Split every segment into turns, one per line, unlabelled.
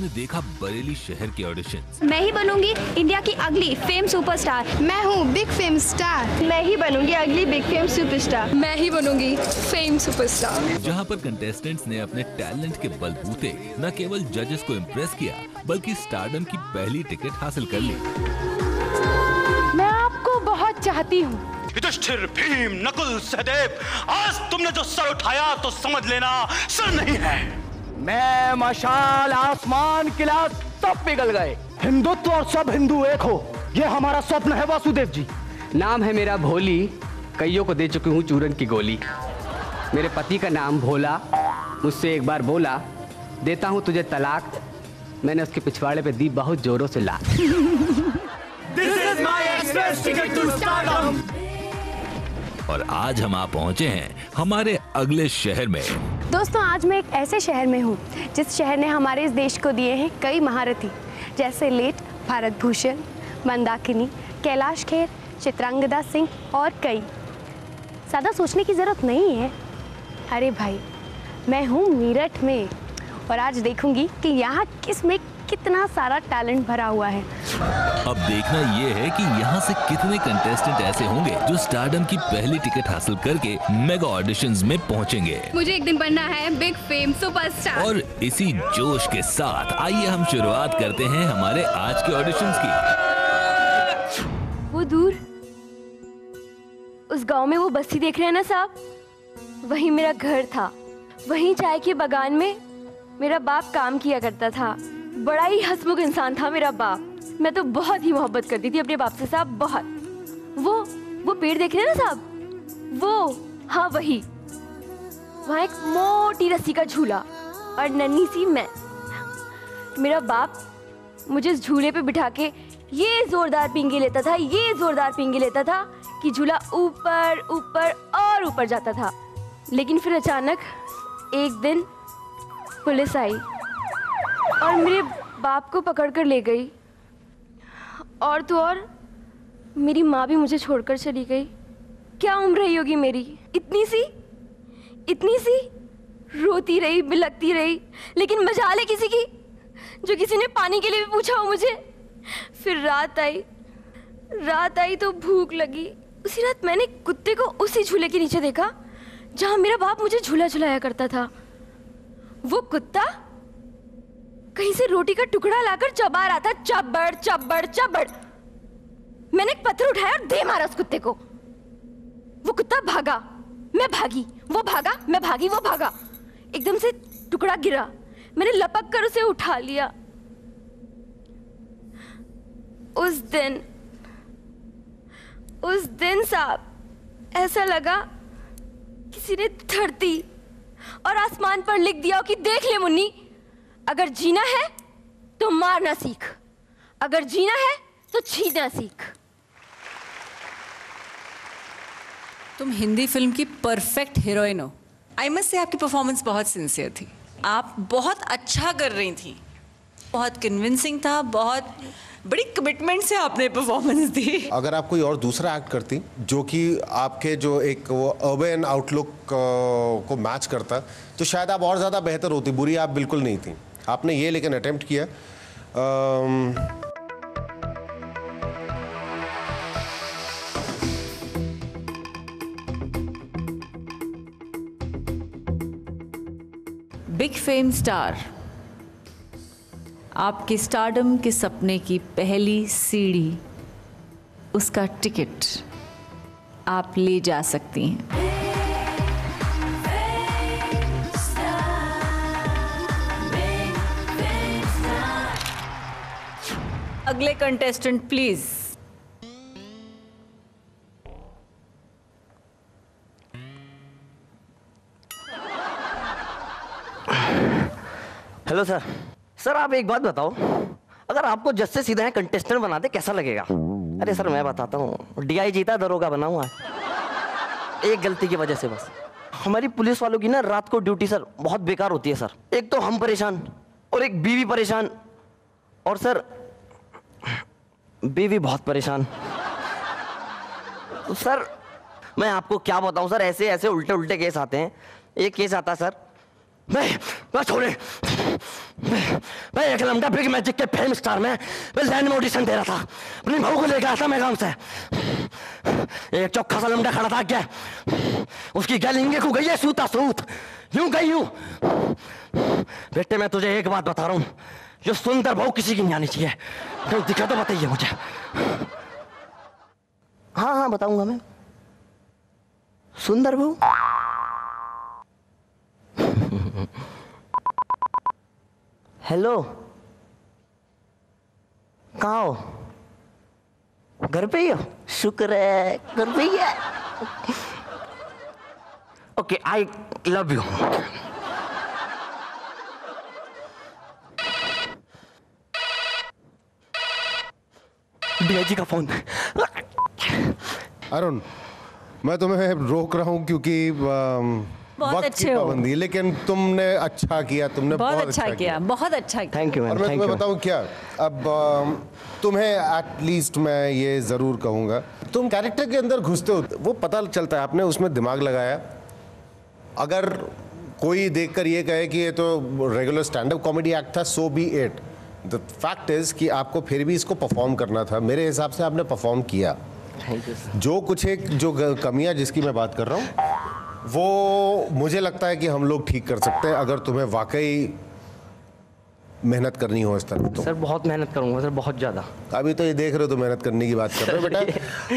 आपने देखा बरेली शहर के ऑडिशंस।
मैं ही बनूंगी इंडिया की अगली फेम सुपरस्टार।
मैं हूँ बिग फेम स्टार।
मैं ही बनूंगी अगली बिग फेम सुपरस्टार।
मैं ही बनूंगी फेम सुपरस्टार।
जहां पर कंटेस्टेंट्स ने अपने टैलेंट के बलबूते न केवल जजेस को इम्प्रेस किया बल्कि स्टारडम की पहली टिकट हासिल कर ली।
मैं आपको बहुत चाहती हूँ।
युधिष्ठिर, भीम, नकुल, सहदेव, आज तुमने जो सर उठाया तो समझ लेना सर नहीं है।
मैं, मशाल, आसमान, किला सब पिघल गए। हिंदुत्व और सब हिंदू एक हो, ये हमारा स्वप्न है वासुदेव जी।
नाम है मेरा भोली, कईयों को दे चुकी हूँ चूरन की गोली। मेरे पति का नाम भोला, मुझसे एक बार बोला देता हूँ तुझे तलाक। मैंने उसके पिछवाड़े पे दी बहुत जोरों से लात।
This is my express ticket to stardom।
और आज हम आ पहुंचे हैं हमारे अगले शहर में।
दोस्तों, आज मैं एक ऐसे शहर में हूँ जिस शहर ने हमारे इस देश को दिए हैं कई महारथी, जैसे लेट भारत भूषण, मंदाकिनी, कैलाश खेर, चित्रांगदा सिंह और कई। ज़्यादा सोचने की ज़रूरत नहीं है। अरे भाई, मैं हूँ मेरठ में और आज देखूंगी कि यहाँ किस में कितना सारा टैलेंट भरा हुआ है।
अब देखना ये है कि यहाँ से कितने कंटेस्टेंट ऐसे होंगे जो स्टारडम की पहली टिकट हासिल करके मेगा ऑडिशंस में पहुँचेंगे।
मुझे एक दिन बनना है बिग फेम सुपरस्टार।
और इसी जोश के साथ आइए हम शुरुआत करते हैं हमारे आज के ऑडिशंस की।
वो दूर उस गांव में वो बस्ती देख रहे हैं ना साहब, वही मेरा घर था। वहीं चाय के बागान में मेरा बाप काम किया करता था। बड़ा ही हंसमुख इंसान था मेरा बाप। मैं तो बहुत ही मोहब्बत करती थी अपने बाप से साहब, बहुत। वो पेड़ देख रहे हैं ना साहब, वो, हाँ वही। वहाँ एक मोटी रस्सी का झूला और नन्ही सी मैं। मेरा बाप मुझे इस झूले पे बिठा के ये जोरदार पींगे लेता था, ये जोरदार पींगे लेता था कि झूला ऊपर ऊपर और ऊपर जाता था। लेकिन फिर अचानक एक दिन पुलिस आई और मेरे बाप को पकड़ कर ले गई। और तो और मेरी माँ भी मुझे छोड़कर चली गई। क्या उम्र रही होगी मेरी, इतनी सी रोती रही, बिलखती रही। लेकिन मजाल है किसी की जो किसी ने पानी के लिए भी पूछा हो मुझे। फिर रात आई तो भूख लगी। उसी रात मैंने कुत्ते को उसी झूले के नीचे देखा जहाँ मेरा बाप मुझे झूला झुलाया करता था। वो कुत्ता कहीं से रोटी का टुकड़ा लाकर चबा रहा था, चब्बड़ चब्बड़ चब्बड़। मैंने एक पत्थर उठाया और दे मारा उस कुत्ते को। वो कुत्ता भागा, मैं भागी, वो भागा, मैं भागी, वो भागा। एकदम से टुकड़ा गिरा, मैंने लपक कर उसे उठा लिया। उस दिन साहब ऐसा लगा किसी ने धरती और आसमान पर लिख दिया कि देख ले मुन्नी, अगर जीना है तो मारना सीख, अगर जीना है तो छीना सीख।
तुम हिंदी फिल्म की परफेक्ट हीरोइन हो। आई मस्ट से आपकी परफॉर्मेंस बहुत सिंसियर थी। आप बहुत अच्छा कर रही थी, बहुत कन्विंसिंग था, बहुत बड़ी कमिटमेंट से आपने परफॉर्मेंस दी।
अगर आप कोई और दूसरा एक्ट करती जो कि आपके जो एक वो अर्बन आउटलुक को मैच करता तो शायद आप और ज़्यादा बेहतर होती। बुरी आप बिल्कुल नहीं थी आपने ये लेकिन अटेम्प्ट किया।
बिग फेम स्टार, आपके स्टारडम के सपने की पहली सीढ़ी, उसका टिकट आप ले जा सकती हैं। अगले contestant please.
Hello sir. Sir आप एक बात बताओ, अगर आपको जज से सीधा कंटेस्टेंट बना दे कैसा लगेगा? अरे सर मैं बताता हूँ, डीआईजी था दरोगा बना हुआ है। एक गलती की वजह से बस हमारी पुलिस वालों की ना रात को ड्यूटी सर बहुत बेकार होती है सर। एक तो हम परेशान और एक बीवी परेशान, और सर बीवी बहुत परेशान। तो सर मैं आपको क्या बताऊं सर, ऐसे ऐसे उल्टे उल्टे केस आते हैं। एक केस आता सर, मैं छोड़े, मैं एक लम्बा बिग मैजिक के फेम स्टार में मैं लैंड में ऑडिशन दे रहा था। अपनी बहू को लेकर आया था मैं गाँव से। एक चौखा सा लम्बा खड़ा था क्या, उसकी गैलिंगे को गई है सूता सूत, यूं गई यूं। बेटे मैं तुझे एक बात बता रहा हूँ, जो सुंदर बहू किसी की नहीं आनी चाहिए। कहीं दिखा तो बताइए मुझे। हाँ हाँ बताऊंगा मैं। सुंदर बहू हेलो, कहाँ हो? घर पे ही हो? शुक्र है घर पे ही है। Okay I love you. DIG का फोन।
अरुण, मैं तुम्हें रोक रहा हूँ क्योंकि वक्त की पाबंदी, लेकिन तुमने अच्छा किया, तुमने बहुत अच्छा किया,
बहुत अच्छा किया।
Thank you ma'am.
और मैं तुम्हें बताऊँ क्या, अब तुम्हें एटलीस्ट मैं ये ज़रूर कहूँगा, तुम कैरेक्टर के अंदर घुसते हो वो पता चलता है, आपने उसमें दिमाग लगाया। अगर कोई देखकर ये कहे कि ये तो regular stand up comedy act था, so be it. The fact is कि आपको फिर भी इसको परफॉर्म करना था। मेरे हिसाब से आपने परफॉर्म किया।
Thank you sir.
जो कुछ एक जो कमियां जिसकी मैं बात कर रहा हूँ वो मुझे लगता है कि हम लोग ठीक कर सकते हैं, अगर तुम्हें वाकई मेहनत करनी हो इस तरह। तो
सर बहुत मेहनत करूंगा सर, बहुत ज़्यादा।
अभी तो ये देख रहे हो तो मेहनत करने की बात कर रहे हो बेटा।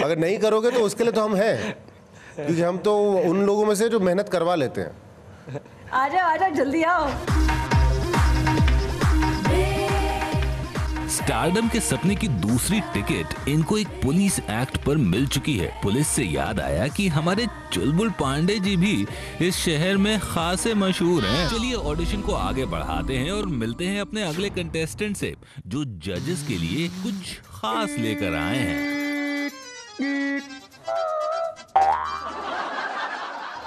अगर नहीं करोगे तो उसके लिए तो हम हैं, क्योंकि हम तो उन लोगों में से जो मेहनत करवा लेते हैं।
आ जाओ जल्दी आओ।
स्टारडम के सपने की दूसरी टिकट इनको एक पुलिस एक्ट पर मिल चुकी है। पुलिस से याद आया कि हमारे चुलबुल पांडे जी भी इस शहर में खासे मशहूर हैं। चलिए ऑडिशन को आगे बढ़ाते हैं और मिलते हैं अपने अगले कंटेस्टेंट से, जो जजेस के लिए कुछ खास लेकर आए हैं।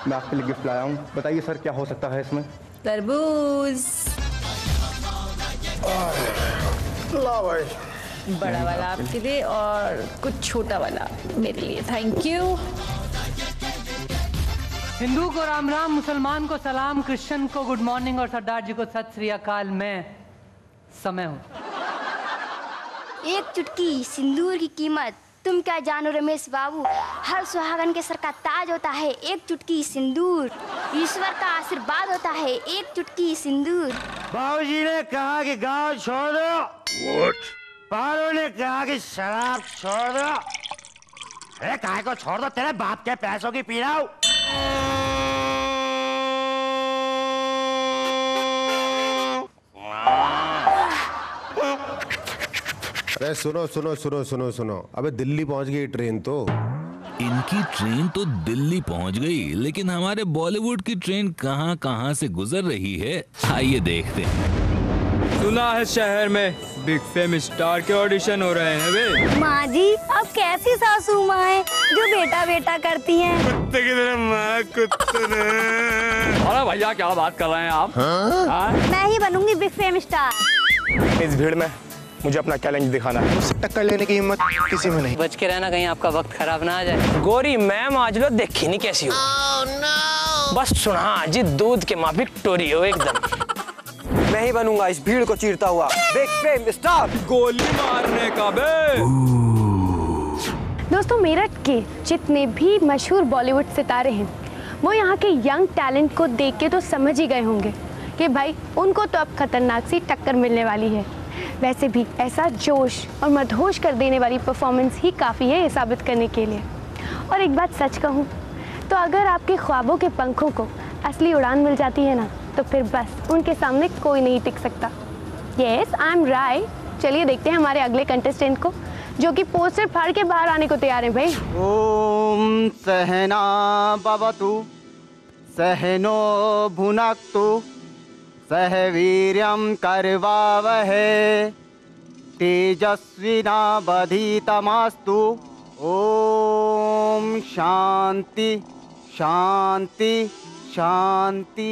मैं आपके लिए गिफ्ट लाया हूँ, बताइए सर क्या हो सकता है इसमें?
तरबूज।
ला भाई।
बड़ा वाला आपके लिए और कुछ छोटा वाला मेरे लिए। Thank you.
हिंदू को राम राम, मुसलमान को सलाम, क्रिश्चियन को गुड मॉर्निंग और सरदार जी को सत श्री अकाल। मैं समय हूँ।
एक चुटकी सिंदूर की कीमत तुम क्या जानो रमेश बाबू, हर सुहागन के सर का ताज होता है एक चुटकी सिंदूर, ईश्वर का आशीर्वाद होता है एक चुटकी सिंदूर।
बाबूजी ने कहा कि गांव छोड़ दो, पारो ने कहा कि शराब छोड़ दो। अरे काहे को छोड़ दो, तेरे बाप के पैसों की पी रहा हूं।
अरे सुनो सुनो सुनो सुनो सुनो, अबे दिल्ली पहुंच गई ट्रेन तो।
इनकी ट्रेन तो दिल्ली पहुंच गई, लेकिन हमारे बॉलीवुड की ट्रेन कहां कहां से गुजर रही है, आइए देखते हैं।
सुना है शहर में बिग फेम स्टार के ऑडिशन हो रहे हैं बे।
माँ जी अब कैसी सासू माँ है जो बेटा बेटा करती हैं।
कुत्ते की तरह माँ कुत्ते ने।
अरे भैया क्या बात कर रहे हैं आप? हाँ?
मैं ही बनूंगी बिग फेम स्टार।
इस भीड़ में मुझे अपना टैलेंट दिखाना है, उससे टक्कर लेने की हिम्मत किसी में नहीं।
बच के रहना, कहीं आपका वक्त खराब ना आ जाए। गोरी मैम आज लो देखी नहीं कैसी हो। no! बस सुना जी दूध के माफिक टोरी हो एकदम।
मैं ही बनूंगा इस भीड़ को चीरता हुआ बिग फेम स्टार।
गोली मारने का बे।
दोस्तों मेरठ के जितने भी मशहूर बॉलीवुड सितारे हैं वो यहाँ के यंग टैलेंट को देख के तो समझ ही गए होंगे कि भाई उनको तो अब खतरनाक सी टक्कर मिलने वाली है। वैसे भी ऐसा जोश और मदहोश कर देने वाली परफॉर्मेंस ही काफ़ी है ये साबित करने के लिए। और एक बात सच कहूँ तो अगर आपके ख्वाबों के पंखों को असली उड़ान मिल जाती है ना, तो फिर बस उनके सामने कोई नहीं टिक सकता। Yes I am right. चलिए देखते हैं हमारे अगले कंटेस्टेंट को, जो कि पोस्टर फाड़ के बाहर आने को तैयार है भाई।
ओम सहना भवतु सहनो भुनक्तु सह वीर्यं करवावहै तेजस्विनावधीतमस्तु। ओम शांति शांति शांति।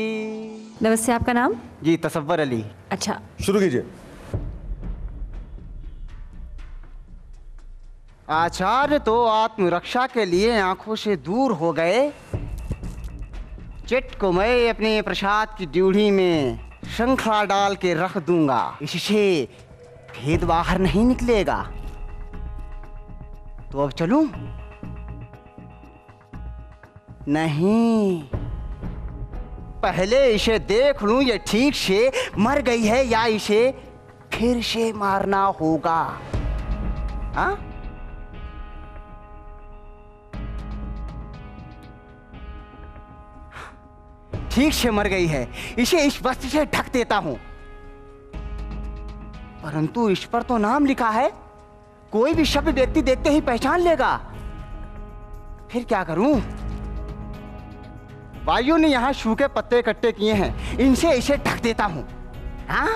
नमस्ते, आपका नाम?
जी तसव्वुर अली।
अच्छा
शुरू कीजिए।
आचार्य तो आत्मरक्षा के लिए आंखों से दूर हो गए,
चिट को मैं अपने प्रसाद की ड्यूढ़ी में श्रृंखला डाल के रख दूंगा, इससे भेद बाहर नहीं निकलेगा। तो अब चलूं? नहीं, पहले इसे देख लूं ये ठीक से मर गई है या इसे फिर से मारना होगा। हाँ? ठीक से मर गई है, इसे इस वस्त्र से ढक देता हूं। परंतु इस पर तो नाम लिखा है, कोई भी शब्द व्यक्ति देखते ही पहचान लेगा। फिर क्या करूं? वायु ने यहां सूखे पत्ते इकट्ठे किए हैं, इनसे इसे ढक देता हूं। हाँ?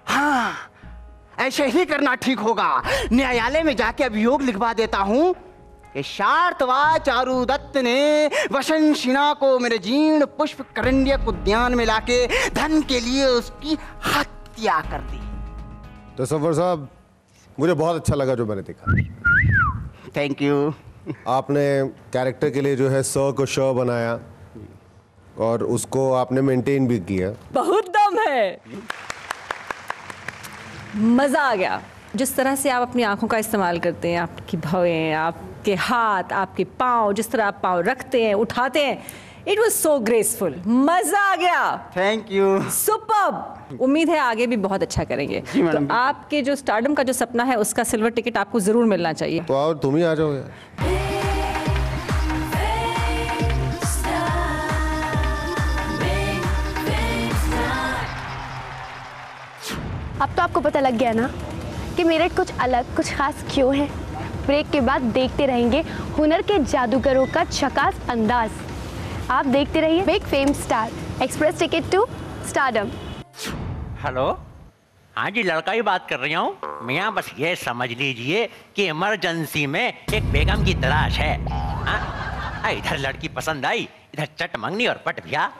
हाँ, ऐसे ही करना ठीक होगा। न्यायालय में जाके अभियोग लिखवा देता हूं कि शार्तवा चारुदत्त ने वसंत सिन्हा को मेरे जीर्ण पुष्प करण्यक उद्यान में लाके धन के लिए उसकी हत्या कर दी।
तो सफर साहब, मुझे बहुत अच्छा लगा जो मैंने देखा।
Thank you.
आपने कैरेक्टर के लिए जो है स को श बनाया और उसको आपने मेंटेन भी किया।
बहुत दम है, मजा आ गया। जिस तरह से आप अपनी आंखों का इस्तेमाल करते हैं, आपकी भवें, आपके हाथ, आपके पाँव, जिस तरह आप पाँव रखते हैं, उठाते हैं, इट वॉज सो ग्रेसफुल। मजा आ गया।
Thank you.
सुपर्ब। उम्मीद है आगे भी बहुत अच्छा करेंगे। तो आपके जो स्टारडम का जो सपना है, उसका सिल्वर टिकट आपको जरूर मिलना चाहिए।
तो और तुम ही आ जाओ यार।
अब तो आपको पता लग गया ना कि मेरे कुछ अलग, कुछ खास क्यों है। ब्रेक के बाद देखते रहेंगे हुनर के जादूगरों का झकास अंदाज। आप देखते रहिए Big Fame Star Express Ticket to Stardom.
Hello, हाँ जी, लड़का ही बात कर रही हूँ। मियाँ बस ये समझ लीजिए कि इमरजेंसी में एक बेगम की तलाश है। हाँ, इधर लड़की पसंद आई, इधर चट मंगनी और पट भैया।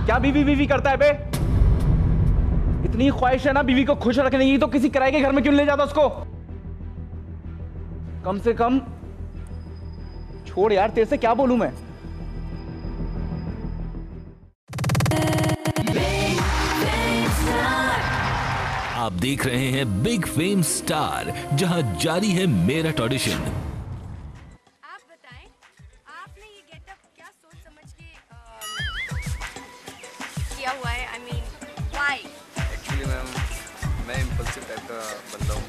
क्या बीवी बीवी करता है बे? इतनी ख्वाहिश है ना बीवी को खुश रखने की, तो किसी किराए के घर में क्यों ले जाता उसको? कम से कम छोड़ यार, तेरे से क्या बोलूं मैं।
आप देख रहे हैं बिग फेम स्टार, जहां जारी है मेरठ ऑडिशन।
आप बताएं, आपने ये गेटअप क्या सोच समझ के किया हुआ है? I mean why?
Actually ma'am, मैं इम्पल्सिव टाइप का बंदा हूँ,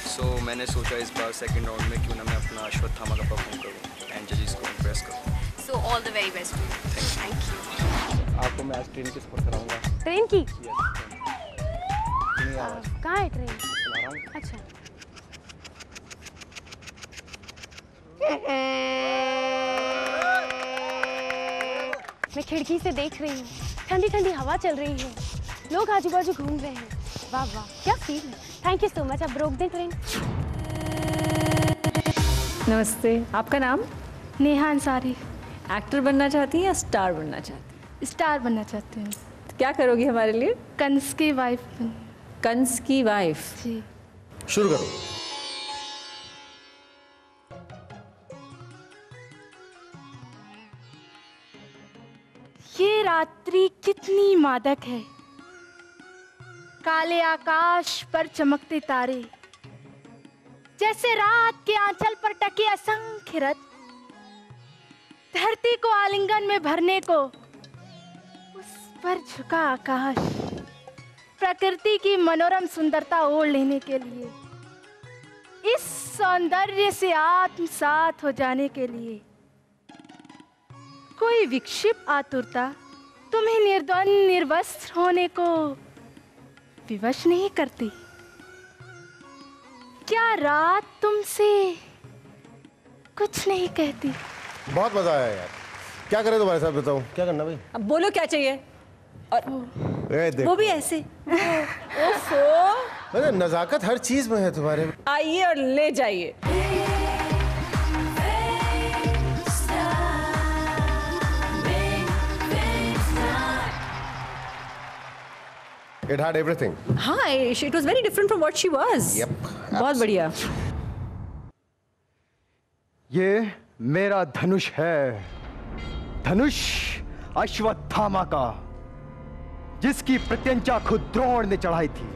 सो मैंने सोचा इस बार सेकंड राउंड में क्यों ना मैं अपना अश्वत्थामा का परफॉर्म करूँ एंड जजेस को इम्प्रेस करूँ। So all the very best. Thank you.
आपको मैं आज ट्रेन की सफर कराऊंगा।
ट्रेन की? कहाँ है ट्रेन? अच्छा। मैं खिड़की से देख रही हूँ, ठंडी ठंडी हवा चल रही है, लोग आजू बाजू घूम रहे हैं। वाह वाह, क्या फील है। Thank you so much. आप रोक दें ट्रेन।
नमस्ते, आपका नाम?
नेहा अंसारी।
एक्टर बनना चाहती हैं या स्टार बनना चाहती हैं?
स्टार बनना चाहती हूँ।
तो क्या करोगी हमारे लिए?
कंस की वाइफ।
कंस की वाइफ?
जी।
शुरू करो।
ये रात्रि कितनी मादक है, काले आकाश पर चमकते तारे, जैसे रात के आंचल पर टके असंख्य रथ, धरती को आलिंगन में भरने को उस पर झुका आकाश, प्रकृति की मनोरम सुंदरता ओढ़ लेने के लिए, इस सौंदर्य से आत्मसात हो जाने के लिए, कोई विक्षिप्त आतुरता तुम्हें निर्द्वंद निर्वस्त्र होने को विवश नहीं करती? क्या रात तुमसे कुछ नहीं कहती?
बहुत मजा आया यार। क्या करें तुम्हारे साथ, बताओ क्या करना भाई?
अब बोलो क्या चाहिए। और वो भी ऐसे।
अरे नजाकत हर चीज में है तुम्हारे में।
आइए और ले जाइए।
It had everything.
हाँ, it was very different from what she was.
Yep.
बहुत बढ़िया.
ये मेरा धनुष है, धनुष अश्वत्थामा का, जिसकी प्रत्यंचा खुद द्रोण ने चढ़ाई थी।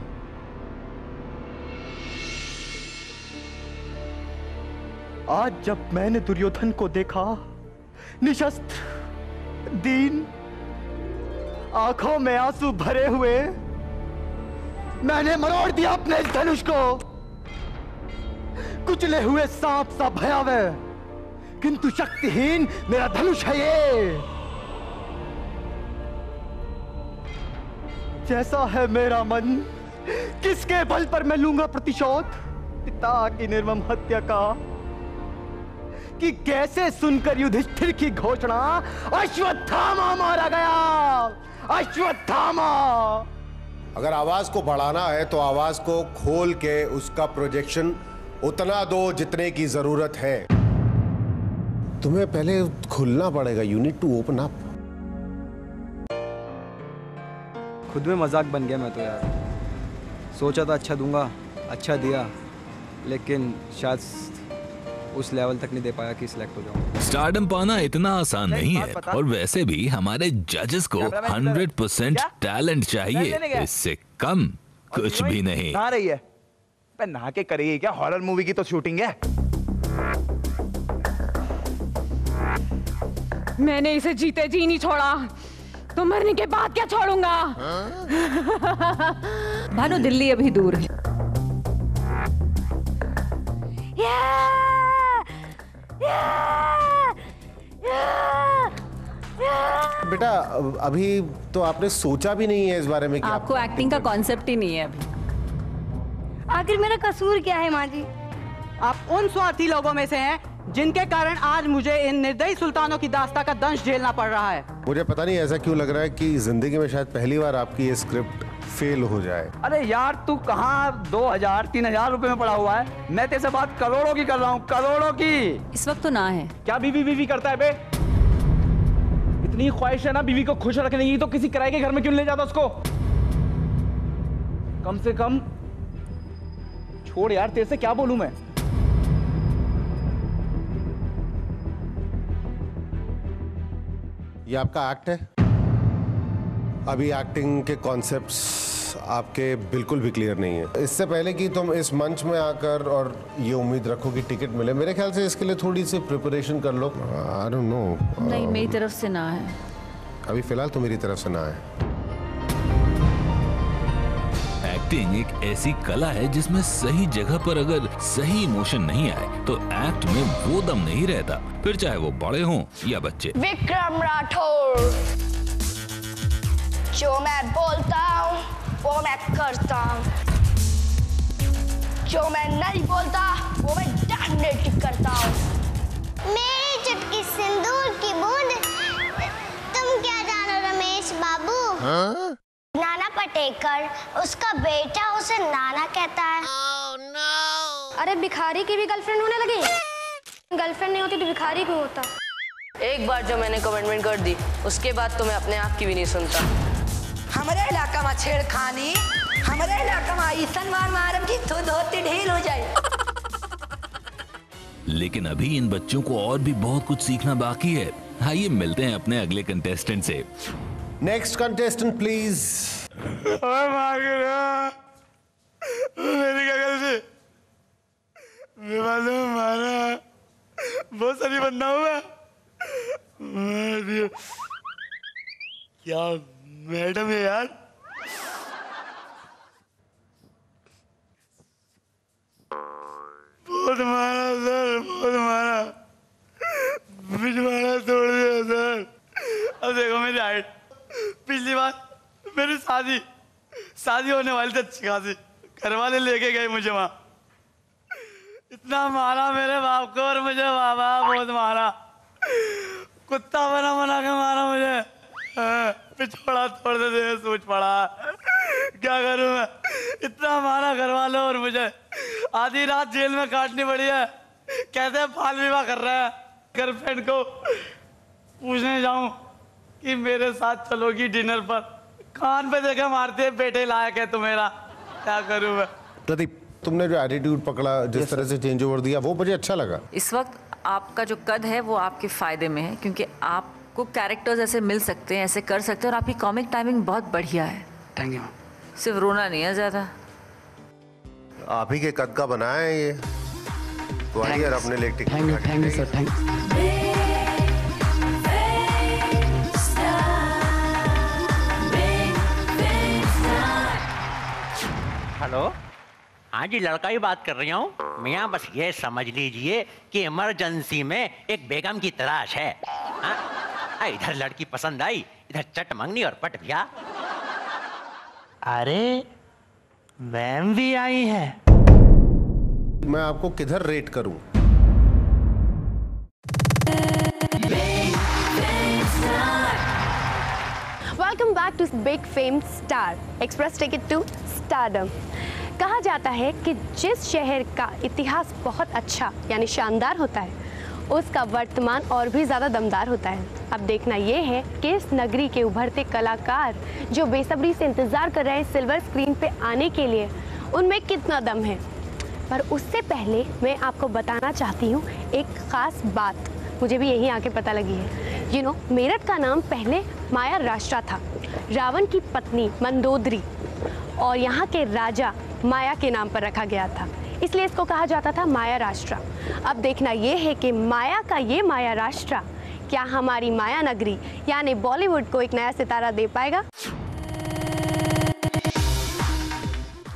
आज जब मैंने दुर्योधन को देखा, निशस्त्र, दीन, आंखों में आंसू भरे हुए, मैंने मरोड़ दिया अपने इस धनुष को। कुचले हुए सांप सा भयावह, किंतु शक्तिहीन मेरा धनुष है ये। जैसा है मेरा मन, किसके बल पर मैं लूंगा प्रतिशोध पिता की निर्मम हत्या का, कि कैसे सुनकर युधिष्ठिर की घोषणा अश्वत्थामा मारा गया, अश्वत्थामा।
अगर आवाज को बढ़ाना है तो आवाज को खोल के उसका प्रोजेक्शन उतना दो जितने की जरूरत है। तुम्हें पहले खुलना पड़ेगा। You need to open up.
खुद में मजाक बन गया मैं तो यार। सोचा था अच्छा दूंगा, अच्छा दिया, लेकिन शायद उस लेवल तक नहीं दे पाया कि सिलेक्ट हो जाऊं।
स्टारडम पाना इतना आसान नहीं है, और वैसे भी हमारे जजेस को 100% टैलेंट चाहिए, इससे कम कुछ भी नहीं।
नहा रही है? नहा के करेगी क्या? हॉरर मूवी की तो शूटिंग है।
मैंने इसे जीते जी नहीं छोड़ा, तो मरने के बाद क्या छोड़ूंगा?
भानु, दिल्ली अभी दूर है।
बेटा अभी तो आपने सोचा भी नहीं है इस बारे में कि
आपको एक्टिंग का कॉन्सेप्ट ही नहीं है अभी।
आखिर मेरा कसूर क्या है माँ जी?
आप उन स्वार्थी लोगों में से हैं जिनके कारण आज मुझे इन निर्दयी सुल्तानों की दास्ता का दंश झेलना पड़ रहा है।
मुझे पता नहीं ऐसा क्यों लग रहा है कि जिंदगी में शायद पहली बार आपकी ये स्क्रिप्ट फेल हो जाए।
अरे यार तू कहाँ 2000-3000 रुपए में पड़ा हुआ है? मैं तेरे से बात करोड़ों की कर रहा हूँ, करोड़ों की।
इस वक्त तो ना है।
क्या बीवी बीवी करता है बे? इतनी ख्वाहिश है ना बीवी को खुश रखने की, तो किसी किराए के घर में क्यों ले जाता उसको? कम से कम छोड़ यार, तेरे से क्या बोलूं मैं।
ये आपका एक्ट है। अभी एक्टिंग के कॉन्सेप्ट्स आपके बिल्कुल भी क्लियर नहीं है। इससे पहले कि तुम इस मंच में आकर और ये उम्मीद रखो कि टिकट मिले, मेरे ख्याल से इसके लिए थोड़ी सी प्रिपरेशन कर लो। I don't know.
नहीं, मेरी तरफ से ना है।
अभी फिलहाल तो मेरी तरफ से ना है।
एक्टिंग एक ऐसी कला है जिसमें सही जगह पर अगर सही इमोशन नहीं आए तो एक्ट में वो दम नहीं रहता, फिर चाहे वो बड़े हों या बच्चे।
विक्रम राठौर, जो मैं बोलता हूँ वो मैं करता हूँ, जो मैं नहीं बोलता वो मैं डेफिनेटली करता हूँ।
मेरी चुटकी सिंदूर की बूंद, तुम क्या जानो रमेश बाबू?
हाँ?
नाना पटेकर, उसका बेटा उसे नाना कहता है।
अरे भिखारी की भी गर्लफ्रेंड होने लगी? गर्लफ्रेंड नहीं होती तो भिखारी क्यों होता?
एक बार जो मैंने कमिटमेंट कर दी, उसके बाद तो मैं अपने आप की भी नहीं सुनता।
हमारे इलाका में छेड़खानी, हमारे इलाका में ऐसन मार मारम की खुद होती ढील हो जाए।
लेकिन अभी इन बच्चों को और भी बहुत कुछ सीखना बाकी है। आइए मिलते हैं अपने अगले कंटेस्टेंट से।
Next contestant please.
मेरी क्या गलती? मैं मालूम मारा बहुत सारी बंदा हुआ। क्या मैडम है यार? बहुत मारा सर, बहुत मारा, बिजवाड़ा तोड़ दिया सर। अब देखो मेरी हाइट, पिछली बार मेरी शादी होने वाली थी अच्छी खासी, घर वाले लेके गए मुझे वहां। इतना मारा मेरे बाप को और मुझे बाबा बहुत मारा, कुत्ता बना के मारा मुझे। पिछोड़ा तोड़ दे सोच पड़ा, क्या करूं मैं? इतना मारा घर वालों और मुझे आधी रात जेल में काटनी पड़ी है। कैसे बाल विवाह कर रहे हैं। गर्लफ्रेंड को पूछने जाऊं कि मेरे साथ चलोगी डिनर पर, कान पे देखा मारते हैं, बेटे लायक है तू मेरा, क्या करूं मैं।
प्रदीप, तुमने जो एटीट्यूड पकड़ा, जिस तरह से चेंज ओवर दिया, वो मुझे अच्छा लगा।
इस वक्त आपका जो कद है वो आपके फायदे में है, क्योंकि आपको कैरेक्टर्स ऐसे मिल सकते हैं, ऐसे कर सकते हैं, और आपकी कॉमिक टाइमिंग बहुत बढ़िया है।
Thank you.
सिर्फ रोना नहीं है ज़्यादा।
आप ही के कद का बनाया है ये, तो आइए और अपने लिए ticket.
Thank you sir, thank
hello, हाँ जी, लड़का ही बात कर रही हूँ मियाँ। बस ये समझ लीजिए कि इमरजेंसी में एक बेगम की तलाश है। हाँ? इधर लड़की पसंद आई, इधर चट मंगनी और पट गया।
अरे मैम भी आई है।
मैं आपको किधर रेट करूं?
Welcome back to Big Fame Star Express Ticket to Stardom. कहा जाता है कि जिस शहर का इतिहास बहुत अच्छा यानी शानदार होता है, उसका वर्तमान और भी ज़्यादा दमदार होता है। अब देखना ये है कि इस नगरी के उभरते कलाकार जो बेसब्री से इंतज़ार कर रहे हैं सिल्वर स्क्रीन पे आने के लिए, उनमें कितना दम है। पर उससे पहले मैं आपको बताना चाहती हूँ एक ख़ास बात, मुझे भी यहीं आके पता लगी है। मेरठ का नाम पहले माया राष्ट्रा था, रावण की पत्नी मंदोदरी और यहाँ के राजा माया के नाम पर रखा गया था, इसलिए इसको कहा जाता था माया राष्ट्रा। अब देखना ये है कि माया का ये माया राष्ट्रा क्या हमारी माया नगरी यानी बॉलीवुड को एक नया सितारा दे पाएगा।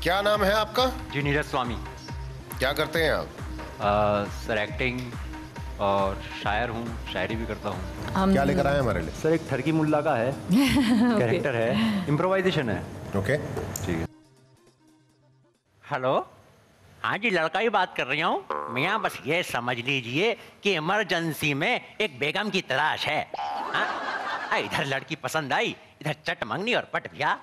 क्या नाम है आपका?
जी, नीरज स्वामी।
क्या करते हैं आप?
सर एक्टिंग और शायर हूँ, शायरी भी करता हूँ।
क्या लेकर आए हमारे लिए?
सर एक ठरकी मुल्ला का है कैरेक्टर है, इम्प्रोवाइजेशन है।
ओके,
ठीक है। हेलो, हाँ जी, लड़का ही बात कर रही हूँ मियाँ। बस ये समझ लीजिए कि इमरजेंसी में एक बेगम की तलाश है। हाँ? इधर लड़की पसंद आई, इधर चट मंगनी और पट गया।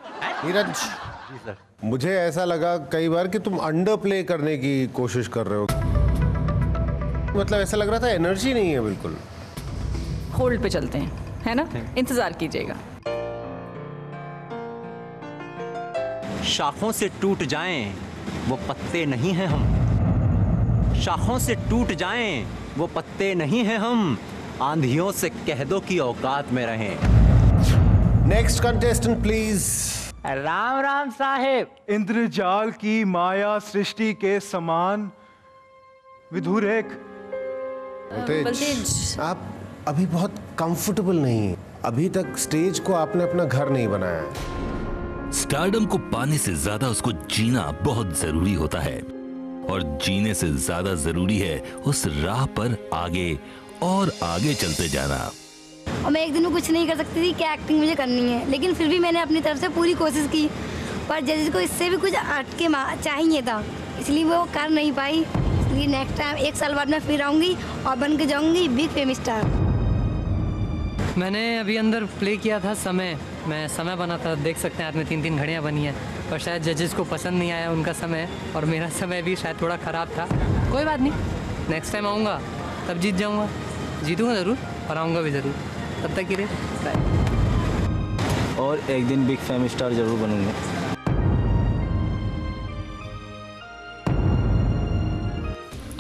नीरज
जी सर,
मुझे ऐसा लगा कई बार कि तुम अंडर प्ले करने की कोशिश कर रहे हो। मतलब ऐसा लग रहा था एनर्जी नहीं है बिल्कुल।
होल्ड पे चलते हैं, है ना? इंतजार कीजिएगा।
शाखों से टूट जाएं वो पत्ते नहीं हैं हम, शाखों से टूट जाएं वो पत्ते नहीं हैं हम, आंधियों से कह दो कि औकात में रहें।
Next contestant please.
Ram Ram साहेब।
इंद्रजाल की माया सृष्टि के समान विधुरेक।
वोल्टेज, आप अभी बहुत कंफर्टेबल नहीं हैं। अभी तक स्टेज को आपने अपना घर नहीं बनाया है।
स्टारडम को पाने से ज्यादा उसको जीना बहुत जरूरी होता है, और जीने से ज्यादा जरूरी है उस राह पर आगे और आगे चलते जाना।
और मैं एक दिन में कुछ नहीं कर सकती थी, क्या एक्टिंग मुझे करनी है, लेकिन फिर भी मैंने अपनी तरफ से पूरी कोशिश की, पर जजेस को इससे भी कुछ हटके चाहिए था, इसलिए वो कर नहीं पाई। इसलिए नेक्स्ट टाइम 1 साल बाद मैं फिर आऊँगी और बन के जाऊँगी बिग फेम स्टार।
मैंने अभी अंदर प्ले किया था समय, मैं समय बना था, देख सकते हैं हाथ में 3-3 घड़ियाँ बनी हैं, पर शायद जजेस को पसंद नहीं आया उनका समय, और मेरा समय भी शायद थोड़ा ख़राब था। कोई बात नहीं, नेक्स्ट टाइम आऊँगा तब जीत जाऊँगा, जीतूँगा ज़रूर और आऊँगा भी ज़रूर। तब तक के लिए बाय।
और एक दिन बिग फेम स्टार ज़रूर बनूँगा।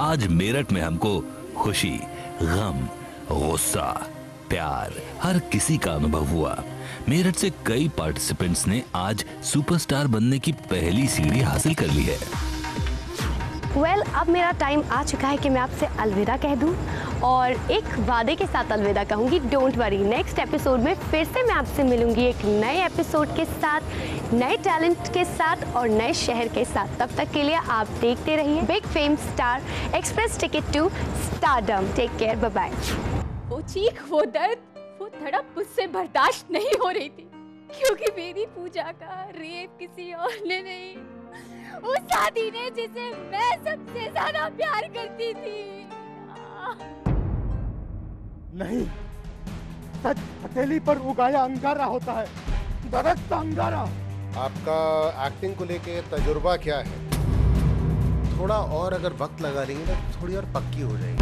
आज मेरठ में हमको खुशी, गम, गुस्सा, प्यार हर किसी का अनुभव हुआ। मेरठ से कई पार्टिसिपेंट्स ने आज सुपरस्टार बनने की पहली सीढ़ी हासिल कर ली है।
अब मेरा टाइम आ चुका है कि मैं आपसे अलविदा कह दूं, और एक वादे के साथ अलविदा कहूंगी। डोंट वरी, नेक्स्ट एपिसोड में फिर से मैं आपसे मिलूंगी एक नए एपिसोड के साथ, नए टैलेंट के साथ और नए शहर के साथ। तब तक के लिए आप देखते रहिए Big Fame Star Express Ticket to Stardom. Take care, bye bye.
वो चीख, वो दर्द, वो धड़क मुझसे बर्दाश्त नहीं हो रही थी, क्योंकि मेरी पूजा का रेप किसी और ने नहीं, उस साथी ने जिसे मैं सबसे ज्यादा प्यार करती थी।
नहीं, सच हथेली पर उगाया अंगारा होता है, दरख्त अंगारा।
आपका एक्टिंग को लेके तजुर्बा क्या है? थोड़ा और अगर वक्त लगा लेंगे ना, थोड़ी और पक्की हो जाएगी।